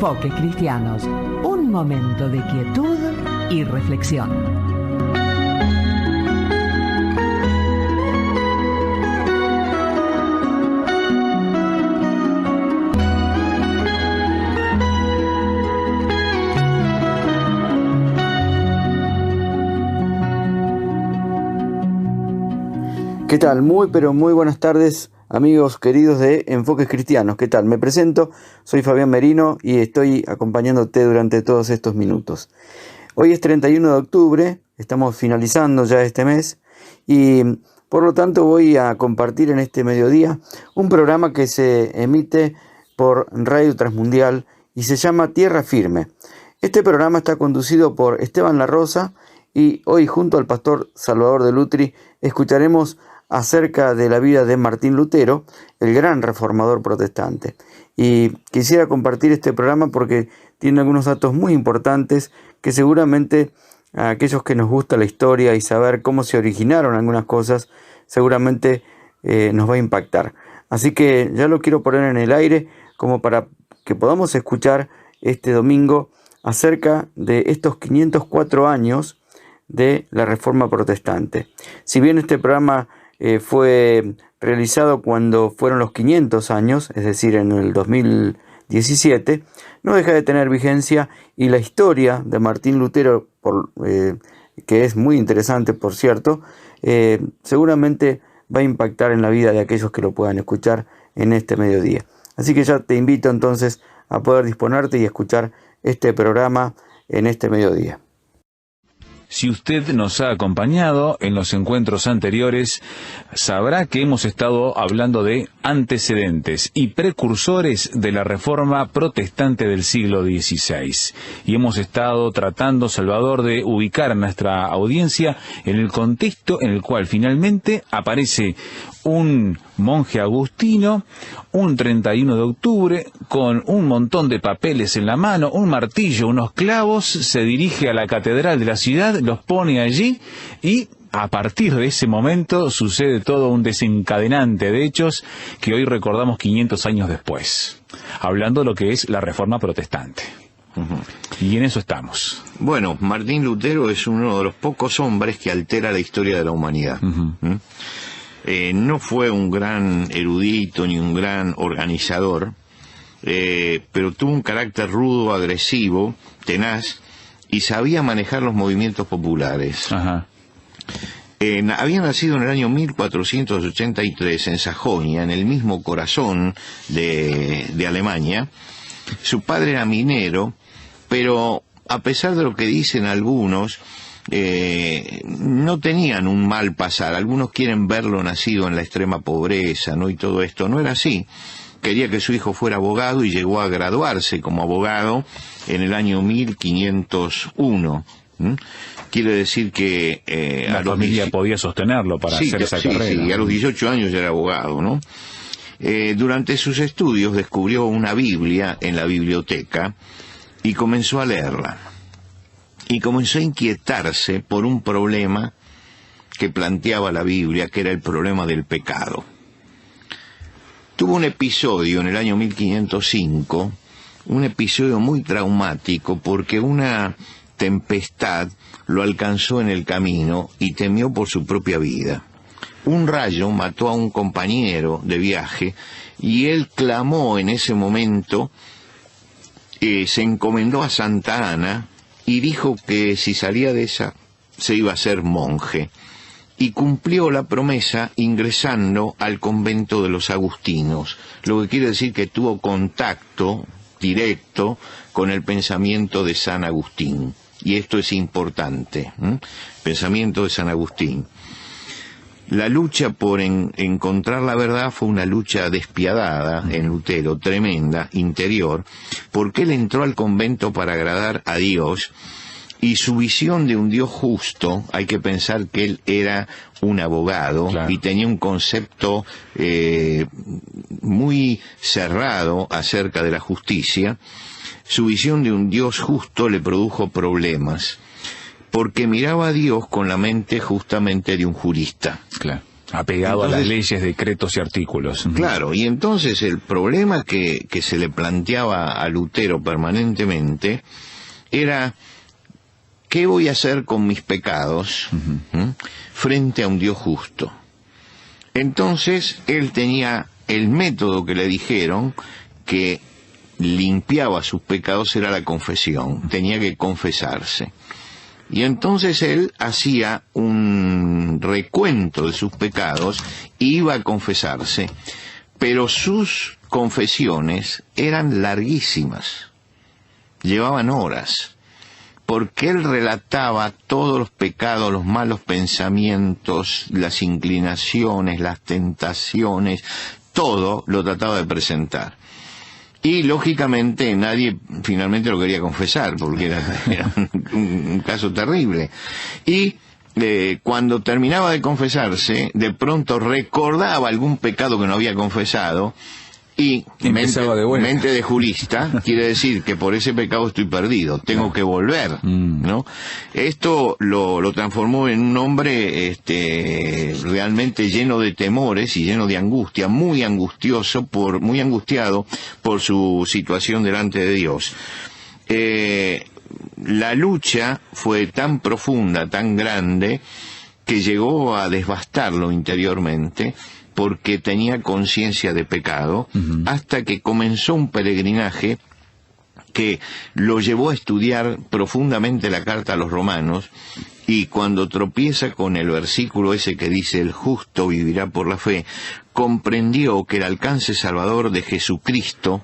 Enfoques Cristianos, un momento de quietud y reflexión. ¿Qué tal? Pero muy buenas tardes, amigos queridos de Enfoques Cristianos. ¿Qué tal? Me presento, soy Fabián Merino y estoy acompañándote durante todos estos minutos. Hoy es 31 de octubre, estamos finalizando ya este mes y por lo tanto voy a compartir en este mediodía un programa que se emite por Radio Transmundial y se llama Tierra Firme. Este programa está conducido por Esteban La Rosa y hoy junto al pastor Salvador de Lutri escucharemos acerca de la vida de Martín Lutero, el gran reformador protestante. Y quisiera compartir este programa porque tiene algunos datos muy importantes que seguramente a aquellos que nos gusta la historia y saber cómo se originaron algunas cosas, seguramente nos va a impactar. Así que ya lo quiero poner en el aire como para que podamos escuchar este domingo acerca de estos 504 años de la Reforma Protestante. Si bien este programa fue realizado cuando fueron los 500 años, es decir, en el 2017, no deja de tener vigencia y la historia de Martín Lutero, que es muy interesante, por cierto, seguramente va a impactar en la vida de aquellos que lo puedan escuchar en este mediodía. Así que ya te invito entonces a poder disponerte y escuchar este programa en este mediodía. Si usted nos ha acompañado en los encuentros anteriores, sabrá que hemos estado hablando de antecedentes y precursores de la Reforma Protestante del siglo XVI. Y hemos estado tratando, Salvador, de ubicar a nuestra audiencia en el contexto en el cual finalmente aparece un monje agustino, un 31 de octubre, con un montón de papeles en la mano, un martillo, unos clavos, se dirige a la catedral de la ciudad, los pone allí y a partir de ese momento sucede todo un desencadenante de hechos que hoy recordamos 500 años después, hablando de lo que es la Reforma Protestante. Y en eso estamos. Bueno, Martín Lutero es uno de los pocos hombres que altera la historia de la humanidad. No fue un gran erudito ni un gran organizador, pero tuvo un carácter rudo, agresivo, tenaz, y sabía manejar los movimientos populares. Había nacido en el año 1483 en Sajonia, en el mismo corazón de Alemania. Su padre era minero, pero a pesar de lo que dicen algunos, no tenían un mal pasar. Algunos quieren verlo nacido en la extrema pobreza, ¿no? Y todo esto no era así. Quería que su hijo fuera abogado y llegó a graduarse como abogado en el año 1501. Quiere decir que la familia podía sostenerlo para hacer esa carrera. Sí, a los 18 años ya era abogado, ¿no? Durante sus estudios descubrió una Biblia en la biblioteca y comenzó a leerla. Y comenzó a inquietarse por un problema que planteaba la Biblia, que era el problema del pecado. Tuvo un episodio en el año 1505, un episodio muy traumático, porque una tempestad lo alcanzó en el camino y temió por su propia vida. Un rayo mató a un compañero de viaje y él clamó en ese momento, se encomendó a Santa Ana, y dijo que si salía de esa se iba a ser monje, y cumplió la promesa ingresando al convento de los agustinos, lo que quiere decir que tuvo contacto directo con el pensamiento de San Agustín, y esto es importante, pensamiento de San Agustín. La lucha por encontrar la verdad fue una lucha despiadada en Lutero, tremenda, interior, porque él entró al convento para agradar a Dios, y su visión de un Dios justo, hay que pensar que él era un abogado, claro, y tenía un concepto muy cerrado acerca de la justicia. Su visión de un Dios justo le produjo problemas, porque miraba a Dios con la mente justamente de un jurista. Claro. Apegado Entonces, a las leyes, decretos y artículos. Claro, y entonces el problema que se le planteaba a Lutero permanentemente era: ¿qué voy a hacer con mis pecados frente a un Dios justo? Entonces él tenía el método que le dijeron que limpiaba sus pecados, era la confesión, tenía que confesarse. Y entonces él hacía un recuento de sus pecados, iba a confesarse, pero sus confesiones eran larguísimas, llevaban horas, porque él relataba todos los pecados, los malos pensamientos, las inclinaciones, las tentaciones, todo lo trataba de presentar. Y lógicamente nadie finalmente lo quería confesar, porque era un caso terrible. Y cuando terminaba de confesarse, de pronto recordaba algún pecado que no había confesado, y mente de jurista quiere decir que por ese pecado estoy perdido, tengo que volver, ¿no? Esto lo transformó en un hombre realmente lleno de temores y lleno de angustia, muy angustiado por su situación delante de Dios. La lucha fue tan profunda, tan grande, que llegó a devastarlo interiormente, porque tenía conciencia de pecado, hasta que comenzó un peregrinaje que lo llevó a estudiar profundamente la carta a los romanos, y cuando tropieza con el versículo ese que dice: el justo vivirá por la fe, comprendió que el alcance salvador de Jesucristo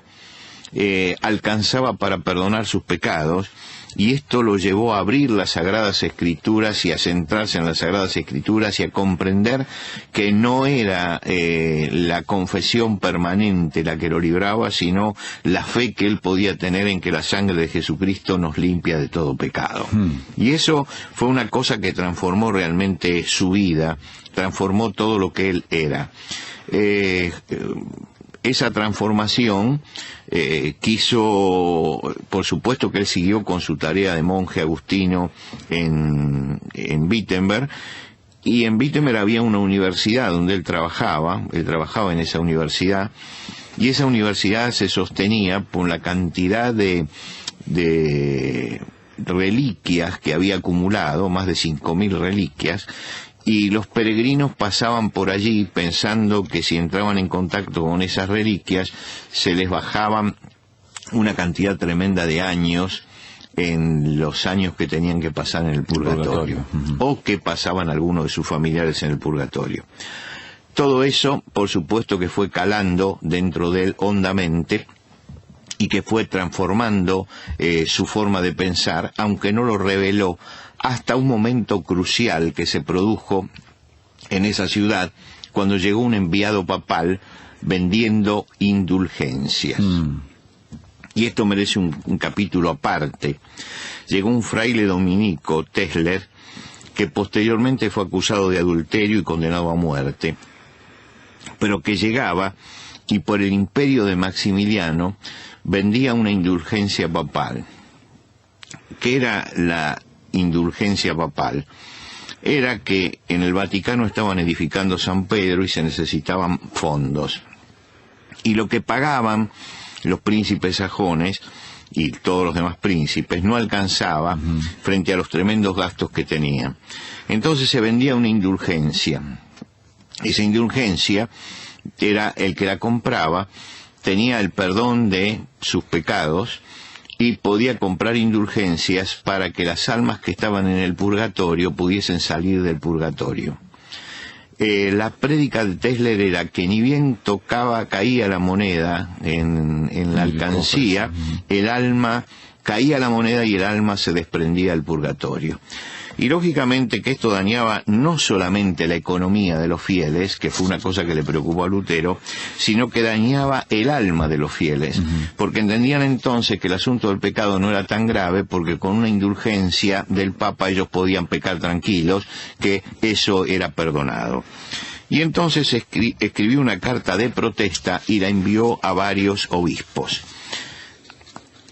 alcanzaba para perdonar sus pecados, y esto lo llevó a abrir las Sagradas Escrituras y a centrarse en las Sagradas Escrituras y a comprender que no era la confesión permanente la que lo libraba, sino la fe que él podía tener en que la sangre de Jesucristo nos limpia de todo pecado. Y eso fue una cosa que transformó realmente su vida, transformó todo lo que él era. Esa transformación quiso, por supuesto que él siguió con su tarea de monje agustino en Wittenberg, y en Wittenberg había una universidad donde él trabajaba en esa universidad, y esa universidad se sostenía por la cantidad de reliquias que había acumulado, más de 5.000 reliquias, y los peregrinos pasaban por allí pensando que si entraban en contacto con esas reliquias se les bajaban una cantidad tremenda de años en los años que tenían que pasar en el purgatorio. O que pasaban algunos de sus familiares en el purgatorio. Todo eso, por supuesto, que fue calando dentro de él hondamente, y que fue transformando su forma de pensar, aunque no lo reveló, hasta un momento crucial que se produjo en esa ciudad, cuando llegó un enviado papal vendiendo indulgencias. Y esto merece un capítulo aparte. Llegó un fraile dominico, Tesler, que posteriormente fue acusado de adulterio y condenado a muerte, pero que llegaba y por el imperio de Maximiliano vendía una indulgencia papal. ¿Qué era la indulgencia papal? Era que en el Vaticano estaban edificando San Pedro y se necesitaban fondos, y lo que pagaban los príncipes sajones y todos los demás príncipes no alcanzaba frente a los tremendos gastos que tenían. Entonces se vendía una indulgencia. Esa indulgencia era, el que la compraba tenía el perdón de sus pecados y podía comprar indulgencias para que las almas que estaban en el purgatorio pudiesen salir del purgatorio. La prédica de Tesler era que ni bien caía la moneda en la alcancía, el alma caía la moneda y el alma se desprendía del purgatorio. Y lógicamente que esto dañaba no solamente la economía de los fieles, que fue una cosa que le preocupó a Lutero, sino que dañaba el alma de los fieles, porque entendían entonces que el asunto del pecado no era tan grave, porque con una indulgencia del Papa ellos podían pecar tranquilos, que eso era perdonado. Y entonces escribió una carta de protesta y la envió a varios obispos.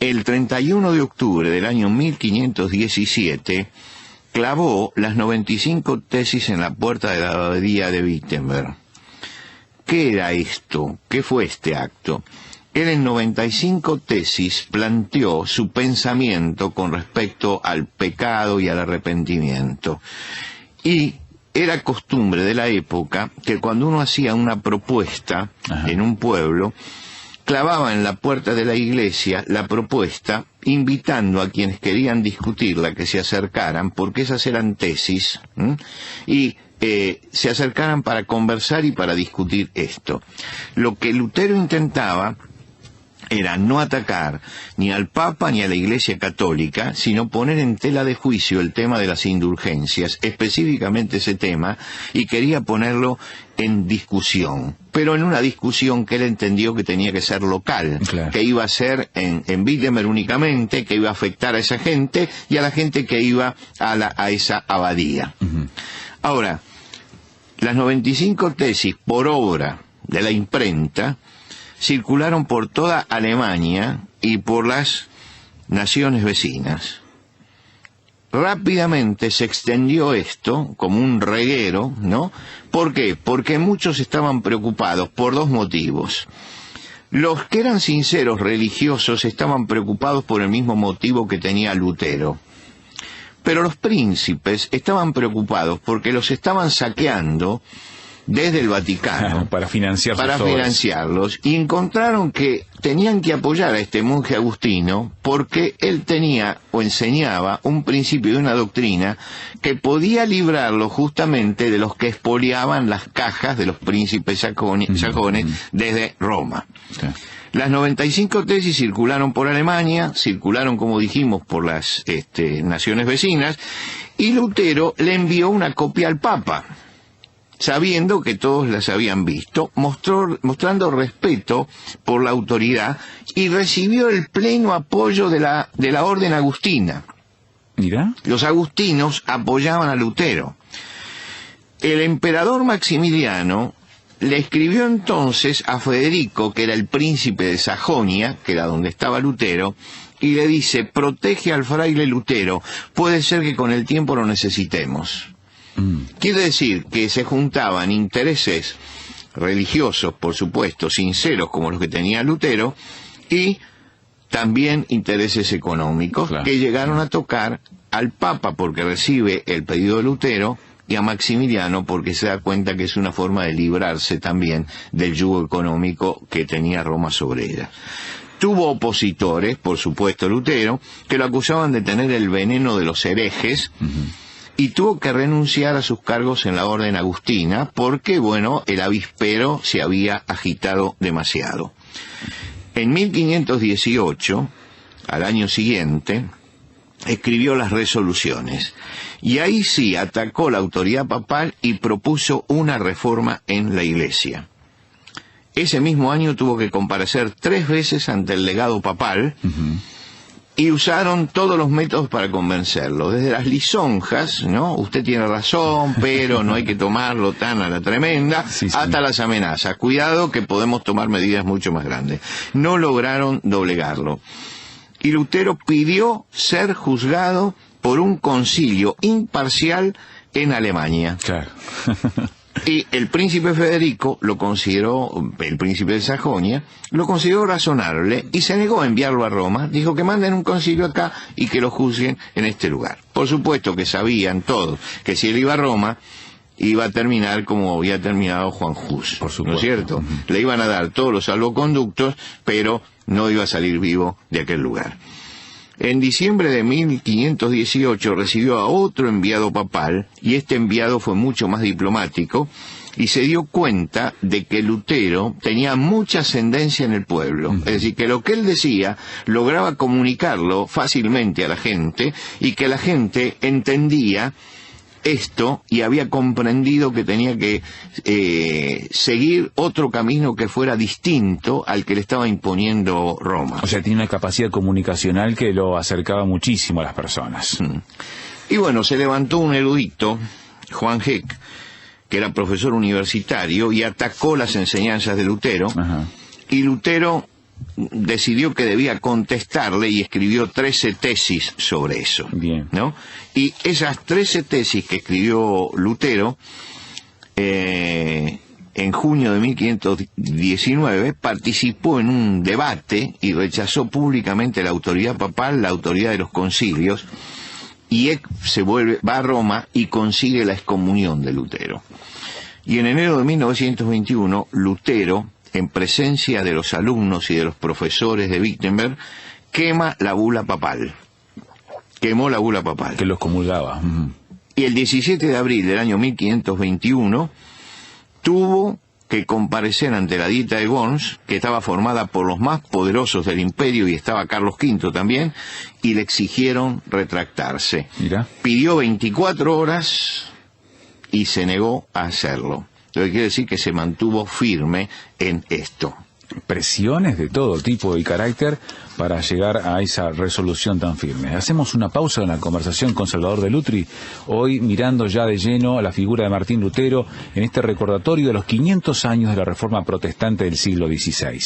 El 31 de octubre del año 1517, clavó las 95 tesis en la puerta de la abadía de Wittenberg. ¿Qué era esto? ¿Qué fue este acto? Él en 95 tesis planteó su pensamiento con respecto al pecado y al arrepentimiento. Y era costumbre de la época que cuando uno hacía una propuesta en un pueblo, clavaba en la puerta de la iglesia la propuesta, invitando a quienes querían discutirla que se acercaran, porque esas eran tesis, y se acercaran para conversar y para discutir esto. Lo que Lutero intentaba era no atacar ni al Papa ni a la Iglesia Católica, sino poner en tela de juicio el tema de las indulgencias, específicamente ese tema, y quería ponerlo en discusión, pero en una discusión que él entendió que tenía que ser local, claro, que iba a ser en Wittenberg únicamente, que iba a afectar a esa gente y a la gente que iba a esa abadía. Ahora, las 95 tesis por obra de la imprenta circularon por toda Alemania y por las naciones vecinas. Rápidamente se extendió esto como un reguero, ¿no? ¿Por qué? Porque muchos estaban preocupados por dos motivos. Los que eran sinceros religiosos estaban preocupados por el mismo motivo que tenía Lutero. Pero los príncipes estaban preocupados porque los estaban saqueando desde el Vaticano para financiarlos, y encontraron que tenían que apoyar a este monje agustino porque él tenía o enseñaba un principio y una doctrina que podía librarlo justamente de los que expoliaban las cajas de los príncipes sajones desde Roma. Las 95 tesis circularon por Alemania, circularon, como dijimos, por las naciones vecinas, y Lutero le envió una copia al Papa, sabiendo que todos las habían visto, mostrando respeto por la autoridad, y recibió el pleno apoyo de la orden agustina. ¿Mira? Los agustinos apoyaban a Lutero. El emperador Maximiliano le escribió entonces a Federico, que era el príncipe de Sajonia, que era donde estaba Lutero, y le dice: protege al fraile Lutero, puede ser que con el tiempo lo necesitemos. Quiere decir que se juntaban intereses religiosos, por supuesto, sinceros como los que tenía Lutero, y también intereses económicos, claro, que llegaron a tocar al Papa porque recibe el pedido de Lutero, y a Maximiliano porque se da cuenta que es una forma de librarse también del yugo económico que tenía Roma sobre ella. Tuvo opositores, por supuesto Lutero, que lo acusaban de tener el veneno de los herejes, y tuvo que renunciar a sus cargos en la orden agustina porque, bueno, el avispero se había agitado demasiado. En 1518, al año siguiente, escribió las resoluciones, y ahí sí atacó la autoridad papal y propuso una reforma en la Iglesia. Ese mismo año tuvo que comparecer 3 veces ante el legado papal, y usaron todos los métodos para convencerlo, desde las lisonjas, ¿no? Usted tiene razón, pero no hay que tomarlo tan a la tremenda, hasta las amenazas. Cuidado que podemos tomar medidas mucho más grandes. No lograron doblegarlo. Y Lutero pidió ser juzgado por un concilio imparcial en Alemania. Claro. Y el príncipe Federico lo consideró, el príncipe de Sajonia, lo consideró razonable y se negó a enviarlo a Roma. Dijo que manden un concilio acá y que lo juzguen en este lugar. Por supuesto que sabían todos que si él iba a Roma, iba a terminar como había terminado Juan Hus, ¿no es cierto? Le iban a dar todos los salvoconductos, pero no iba a salir vivo de aquel lugar. En diciembre de 1518 recibió a otro enviado papal, y este enviado fue mucho más diplomático, y se dio cuenta de que Lutero tenía mucha ascendencia en el pueblo. Es decir, que lo que él decía lograba comunicarlo fácilmente a la gente, y que la gente entendía esto y había comprendido que tenía que seguir otro camino que fuera distinto al que le estaba imponiendo Roma. O sea, tiene una capacidad comunicacional que lo acercaba muchísimo a las personas. Y bueno, se levantó un erudito, Juan Heck, que era profesor universitario, y atacó las enseñanzas de Lutero. Y Lutero decidió que debía contestarle y escribió 13 tesis sobre eso. Bien. ¿No? Y esas 13 tesis que escribió Lutero, en junio de 1519, participó en un debate y rechazó públicamente la autoridad papal, la autoridad de los concilios, y va a Roma y consigue la excomunión de Lutero. Y en enero de 1921, Lutero, en presencia de los alumnos y de los profesores de Wittenberg, quema la bula papal. Quemó la bula papal. Que los comulgaba. Y el 17 de abril del año 1521 tuvo que comparecer ante la Dieta de Worms, que estaba formada por los más poderosos del imperio, y estaba Carlos V también, y le exigieron retractarse. Mirá. Pidió 24 horas y se negó a hacerlo. Lo que quiere decir que se mantuvo firme en esto. Presiones de todo tipo y carácter para llegar a esa resolución tan firme. Hacemos una pausa en la conversación con Salvador de Lutri, hoy mirando ya de lleno a la figura de Martín Lutero en este recordatorio de los 500 años de la Reforma Protestante del siglo XVI.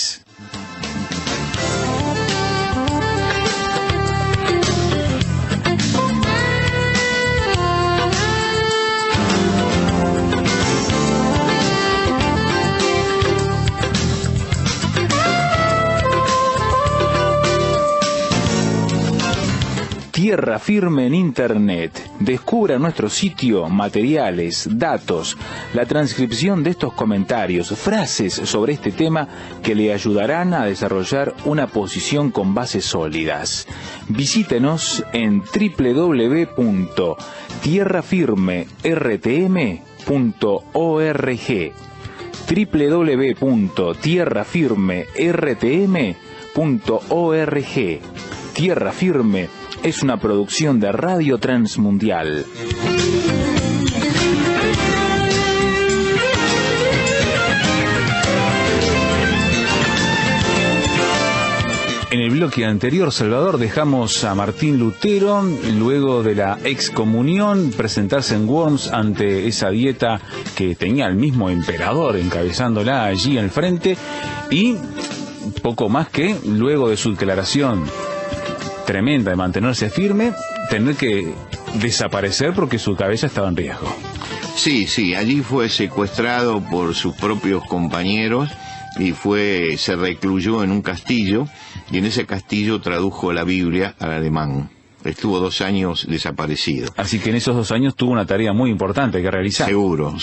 Tierra Firme en Internet. Descubra nuestro sitio materiales, datos, la transcripción de estos comentarios, frases sobre este tema que le ayudarán a desarrollar una posición con bases sólidas. Visítenos en www.tierrafirmertm.org www.tierrafirmertm.org. Tierra Firme es una producción de Radio Transmundial. En el bloque anterior, Salvador, dejamos a Martín Lutero, luego de la excomunión, presentarse en Worms ante esa dieta que tenía el mismo emperador encabezándola allí al frente, y poco más que, luego de su declaración tremenda de mantenerse firme, tener que desaparecer porque su cabeza estaba en riesgo. Sí, allí fue secuestrado por sus propios compañeros y se recluyó en un castillo, y en ese castillo tradujo la Biblia al alemán. Estuvo 2 años desaparecido. Así que en esos 2 años tuvo una tarea muy importante que realizar. Seguro.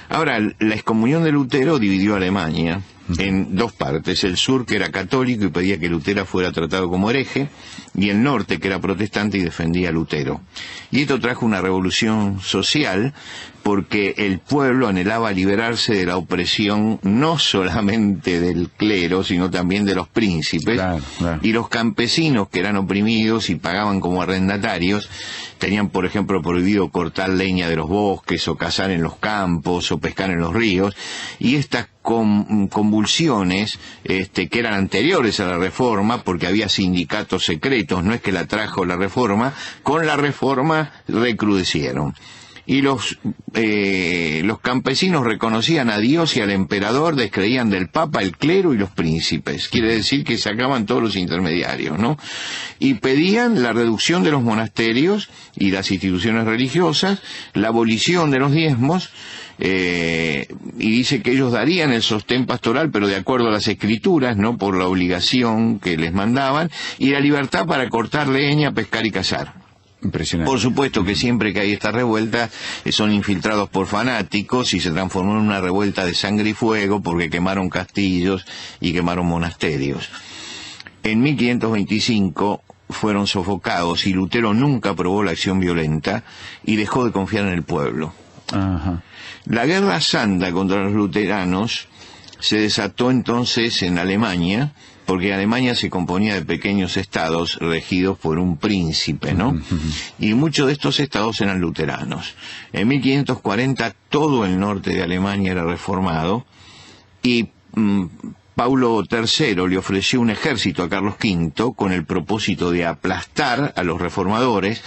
Ahora, la excomunión de Lutero dividió a Alemania en 2 partes. El sur, que era católico y pedía que Lutero fuera tratado como hereje, y el norte, que era protestante y defendía a Lutero. Y esto trajo una revolución social, porque el pueblo anhelaba liberarse de la opresión no solamente del clero, sino también de los príncipes. Claro. Y los campesinos, que eran oprimidos y pagaban como arrendatarios, tenían, por ejemplo, prohibido cortar leña de los bosques, o cazar en los campos, o pescar en los ríos, y estas convulsiones que eran anteriores a la Reforma, porque había sindicatos secretos, no es que la trajo la Reforma, con la Reforma recrudecieron. Y los campesinos reconocían a Dios y al emperador, descreían del Papa, el clero y los príncipes. Quiere decir que sacaban todos los intermediarios, ¿no? Y pedían la reducción de los monasterios y las instituciones religiosas, la abolición de los diezmos, y dice que ellos darían el sostén pastoral, pero de acuerdo a las escrituras, no por la obligación que les mandaban, y la libertad para cortar leña, pescar y cazar. Impresionante. Por supuesto que siempre que hay esta revuelta son infiltrados por fanáticos, y se transformó en una revuelta de sangre y fuego, porque quemaron castillos y quemaron monasterios. En 1525 fueron sofocados, y Lutero nunca aprobó la acción violenta y dejó de confiar en el pueblo. Ajá. La guerra santa contra los luteranos se desató entonces en Alemania, porque Alemania se componía de pequeños estados regidos por un príncipe, ¿no? Y muchos de estos estados eran luteranos. En 1540 todo el norte de Alemania era reformado, y Paulo III le ofreció un ejército a Carlos V con el propósito de aplastar a los reformadores,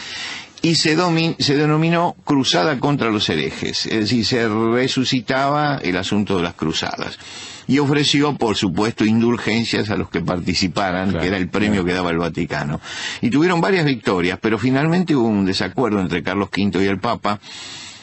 y se denominó Cruzada contra los herejes, es decir, se resucitaba el asunto de las cruzadas. Y ofreció, por supuesto, indulgencias a los que participaran, claro, que era el premio que daba el Vaticano. Y tuvieron varias victorias, pero finalmente hubo un desacuerdo entre Carlos V y el Papa.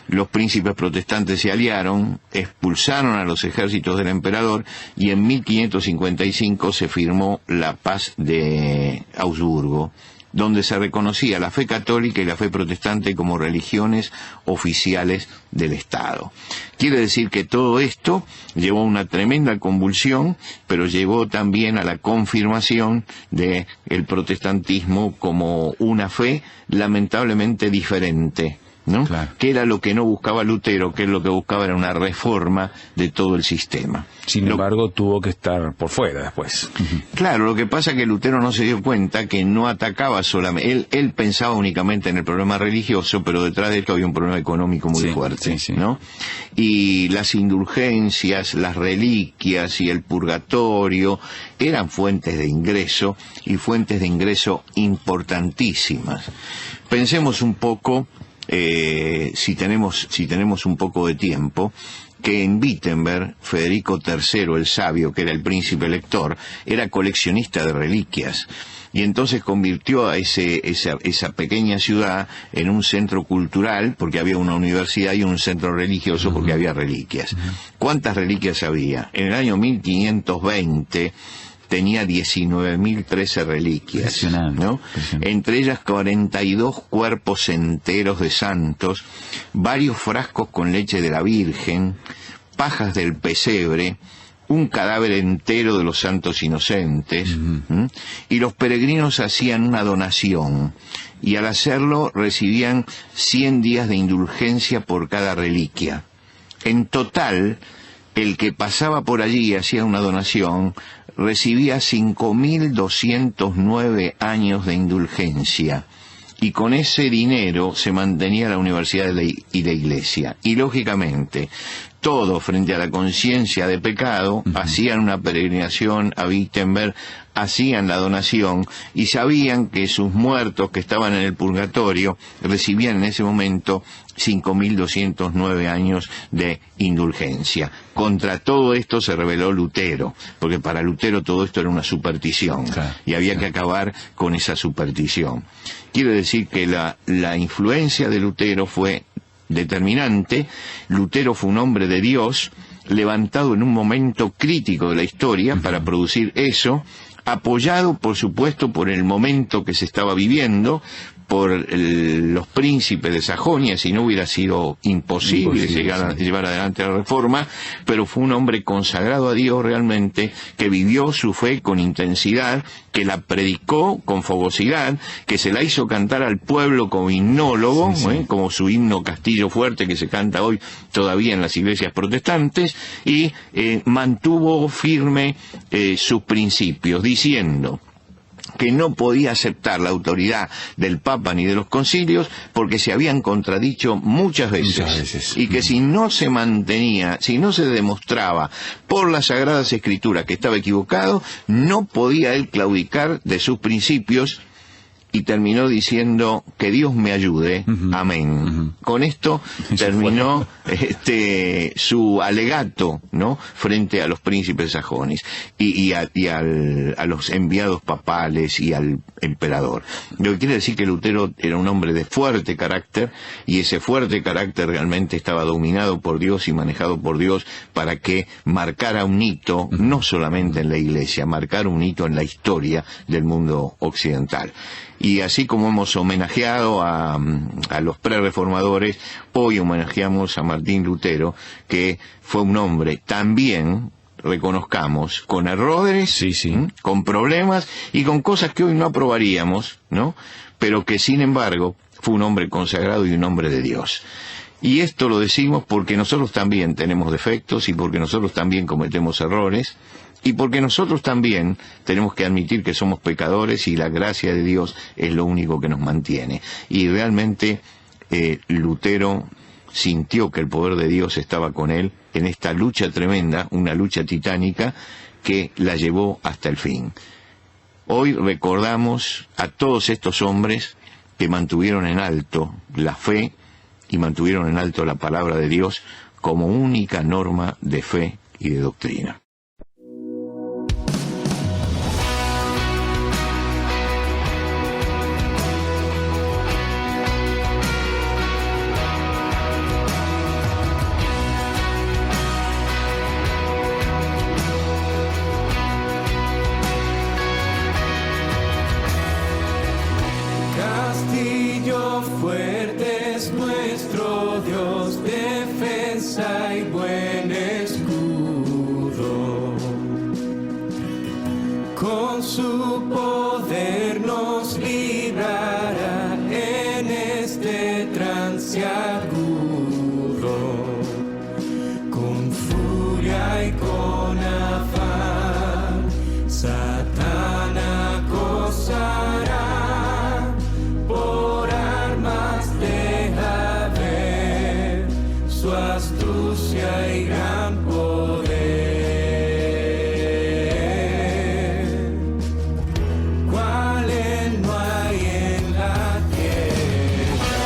Los príncipes protestantes se aliaron, expulsaron a los ejércitos del emperador, y en 1555 se firmó la Paz de Augsburgo, donde se reconocía la fe católica y la fe protestante como religiones oficiales del Estado. Quiere decir que todo esto llevó a una tremenda convulsión, pero llevó también a la confirmación de el protestantismo como una fe lamentablemente diferente, ¿no? Claro. Que era lo que no buscaba Lutero, que lo que buscaba era una reforma de todo el sistema. Sin embargo, tuvo que estar por fuera después. Claro, lo que pasa es que Lutero no se dio cuenta que no atacaba solamente, él pensaba únicamente en el problema religioso, pero detrás de esto había un problema económico muy fuerte, ¿no? Y las indulgencias, las reliquias y el purgatorio eran fuentes de ingreso, y fuentes de ingreso importantísimas. Pensemos un poco, si tenemos un poco de tiempo, que en Wittenberg, Federico III, el sabio, que era el príncipe elector, era coleccionista de reliquias, y entonces convirtió a esa pequeña ciudad en un centro cultural, porque había una universidad, y un centro religioso, porque había reliquias. ¿Cuántas reliquias había? En el año 1520... tenía 19.013 reliquias, ¿no? Entre ellas 42 cuerpos enteros de santos, varios frascos con leche de la Virgen, pajas del pesebre, un cadáver entero de los santos inocentes, y los peregrinos hacían una donación, y al hacerlo recibían 100 días de indulgencia por cada reliquia. En total, el que pasaba por allí y hacía una donación recibía 5.209 años de indulgencia, y con ese dinero se mantenía la universidad y la iglesia. Y lógicamente, todos, frente a la conciencia de pecado, hacían una peregrinación a Wittenberg, hacían la donación, y sabían que sus muertos que estaban en el purgatorio recibían en ese momento 5.209 años de indulgencia. Contra todo esto se rebeló Lutero, porque para Lutero todo esto era una superstición, y había que acabar con esa superstición. Quiero decir que la influencia de Lutero fue determinante. Lutero fue un hombre de Dios, levantado en un momento crítico de la historia para producir eso, apoyado por supuesto por el momento que se estaba viviendo, por los príncipes de Sajonia, si no hubiera sido imposible llevar adelante la reforma, pero fue un hombre consagrado a Dios realmente, que vivió su fe con intensidad, que la predicó con fogosidad, que se la hizo cantar al pueblo como himnólogo, como su himno Castillo Fuerte, que se canta hoy todavía en las iglesias protestantes, y mantuvo firme sus principios, diciendo que no podía aceptar la autoridad del Papa ni de los concilios, porque se habían contradicho muchas veces. Y que si no se mantenía, si no se demostraba por las Sagradas Escrituras que estaba equivocado, no podía él claudicar de sus principios, y terminó diciendo que Dios me ayude, amén. Con esto terminó su alegato, ¿no?, frente a los príncipes sajones y a los enviados papales y al emperador. Lo que quiere decir que Lutero era un hombre de fuerte carácter, y ese fuerte carácter realmente estaba dominado por Dios y manejado por Dios para que marcara un hito, no solamente en la iglesia, marcara un hito en la historia del mundo occidental. Y así como hemos homenajeado a los prerreformadores, hoy homenajeamos a Martín Lutero, que fue un hombre también, reconozcamos, con errores, con problemas y con cosas que hoy no aprobaríamos, ¿no?, pero que sin embargo fue un hombre consagrado y un hombre de Dios. Y esto lo decimos porque nosotros también tenemos defectos, y porque nosotros también cometemos errores, y porque nosotros también tenemos que admitir que somos pecadores, y la gracia de Dios es lo único que nos mantiene. Y realmente Lutero sintió que el poder de Dios estaba con él en esta lucha tremenda, una lucha titánica que la llevó hasta el fin. Hoy recordamos a todos estos hombres que mantuvieron en alto la fe y mantuvieron en alto la palabra de Dios como única norma de fe y de doctrina. Castillo fuerte es nuestro Dios, defensa y buen escudo. Con su poder nos librará en este trance agudo. Con furia y con afán, Satán acosará. Por armas deja ver su astucia y gran poder. Cual él no hay en la tierra.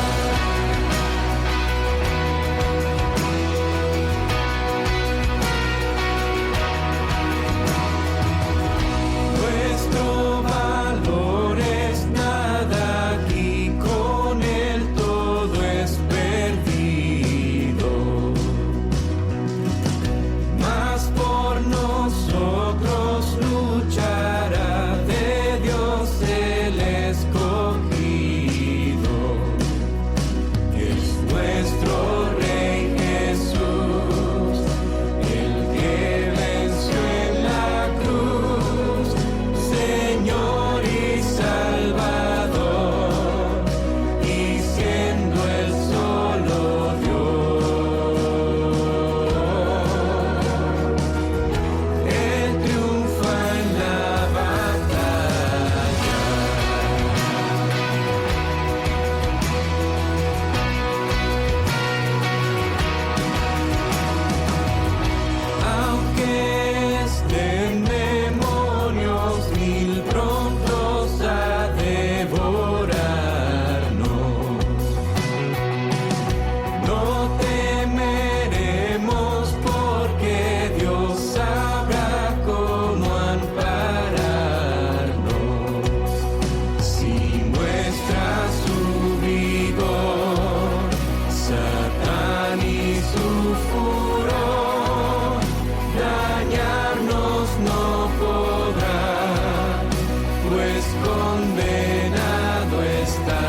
Nuestro valor es nada aquí, con él todo es perdido. Mas por nosotros luchará, de Dios el escogido. Es nuestro Rey Jesús, el que venció en la cruz, Señor y Salvador, y siendo el solo Dios, Él triunfa en la batalla. Aunque estén demonios mil prontos a devorarnos, no temeremos, porque Dios sabrá cómo ampararnos. Si muestra su vigor, Satán y su furor, dañarnos no podrá, pues condenado está.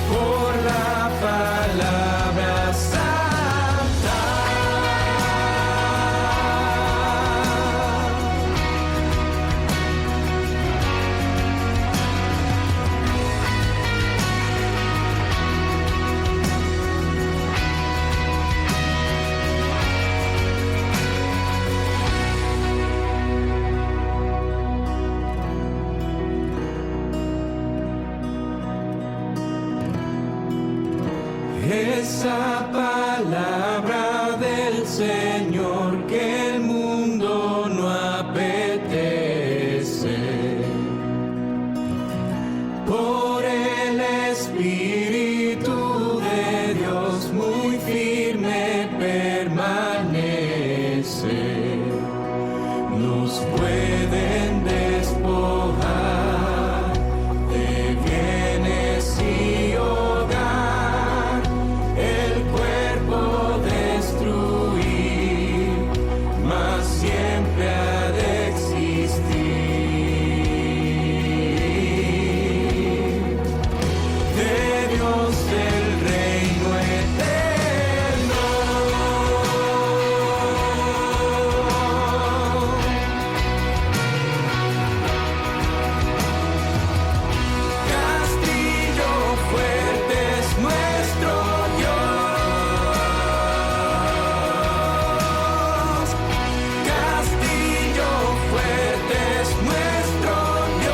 Por la palabra santa. Esa palabra del Señor que el mundo no apetece. Por el Espíritu de Dios muy firme permanece. Nos pueden despojar de bienes y hogar, el cuerpo destruir, mas siempre ha de existir. De Dios el reino eterno. Castillo fuerte es nuestro Dios. Castillo fuerte es nuestro Dios.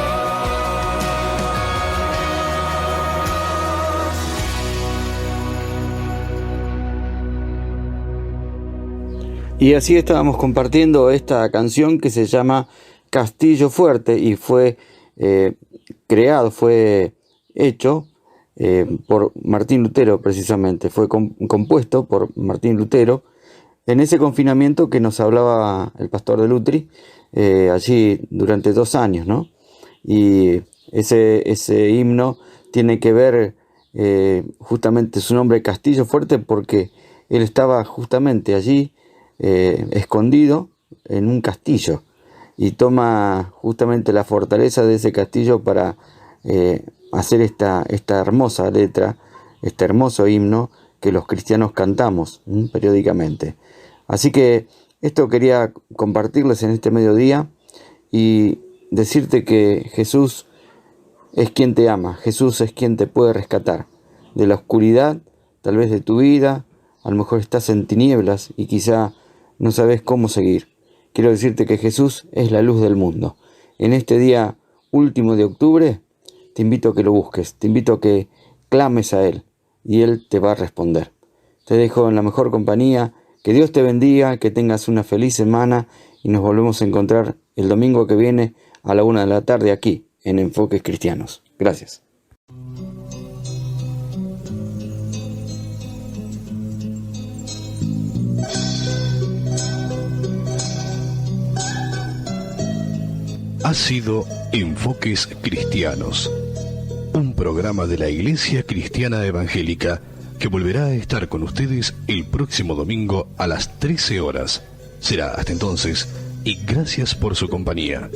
Y así estábamos compartiendo esta canción que se llama castillo fuerte y fue creado, fue hecho por Martín Lutero precisamente, fue compuesto por Martín Lutero en ese confinamiento que nos hablaba el pastor de Lutri allí durante 2 años, ¿no? Y ese himno tiene que ver justamente su nombre Castillo Fuerte porque él estaba justamente allí escondido en un castillo y toma justamente la fortaleza de ese castillo para hacer esta hermosa letra, este hermoso himno que los cristianos cantamos periódicamente. Así que esto quería compartirles en este mediodía y decirte que Jesús es quien te ama, Jesús es quien te puede rescatar de la oscuridad, tal vez de tu vida. A lo mejor estás en tinieblas y quizá no sabes cómo seguir. Quiero decirte que Jesús es la luz del mundo. En este día último de octubre, te invito a que lo busques, te invito a que clames a Él y Él te va a responder. Te dejo en la mejor compañía, que Dios te bendiga, que tengas una feliz semana y nos volvemos a encontrar el domingo que viene a la 1 de la tarde aquí en Enfoques Cristianos. Gracias. Ha sido Enfoques Cristianos, un programa de la Iglesia Cristiana Evangélica que volverá a estar con ustedes el próximo domingo a las 13 horas. Será hasta entonces y gracias por su compañía.